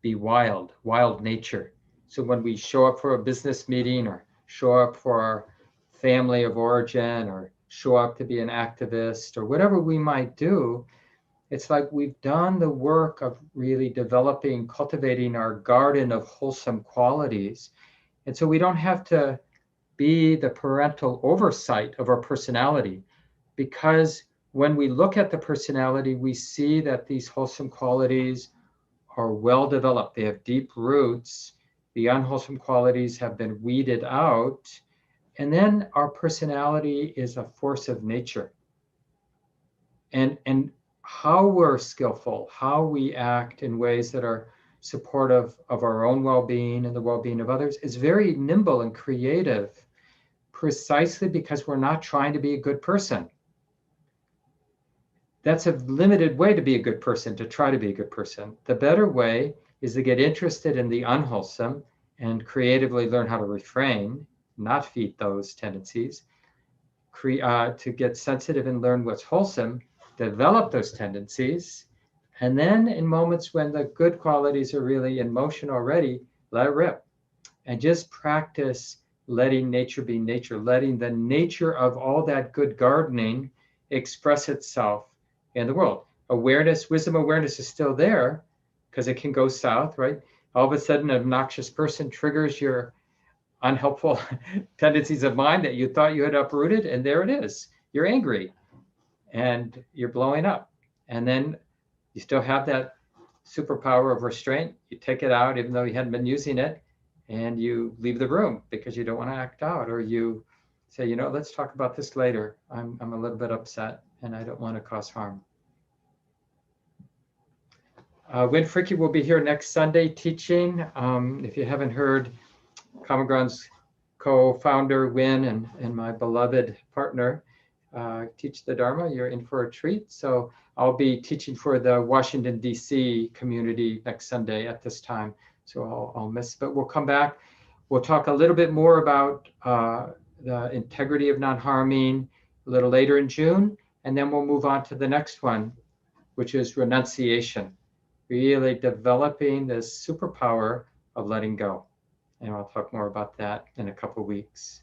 be wild nature. So when we show up for a business meeting, or show up for our family of origin, or show up to be an activist, or whatever we might do, It's like we've done the work of really developing, cultivating our garden of wholesome qualities. And so we don't have to be the parental oversight of our personality, because when we look at the personality, we see that these wholesome qualities are well developed. They have deep roots. The unwholesome qualities have been weeded out. And then our personality is a force of nature. And how we're skillful, how we act in ways that are supportive of our own well-being and the well-being of others is very nimble and creative, precisely because we're not trying to be a good person. That's a limited way to be a good person, to try to be a good person. The better way is to get interested in the unwholesome and creatively learn how to refrain, not feed those tendencies, to get sensitive and learn what's wholesome, develop those tendencies, and then in moments when the good qualities are really in motion already, let it rip. And just practice letting nature be nature, letting the nature of all that good gardening express itself in the world. Awareness, wisdom awareness is still there because it can go south, right? All of a sudden, an obnoxious person triggers your unhelpful tendencies of mind that you thought you had uprooted, and there it is. You're angry and you're blowing up. And then you still have that superpower of restraint. You take it out even though you hadn't been using it, and you leave the room because you don't want to act out, or you say, let's talk about this later. I'm a little bit upset and I don't want to cause harm. Win Fricke will be here next Sunday teaching. If you haven't heard, Common Ground's co-founder Win and my beloved partner teach the Dharma, you're in for a treat. So I'll be teaching for the Washington, D.C. community next Sunday at this time. So I'll miss, but we'll come back. We'll talk a little bit more about the integrity of non-harming a little later in June, and then we'll move on to the next one, which is renunciation, really developing this superpower of letting go. And I'll talk more about that in a couple of weeks.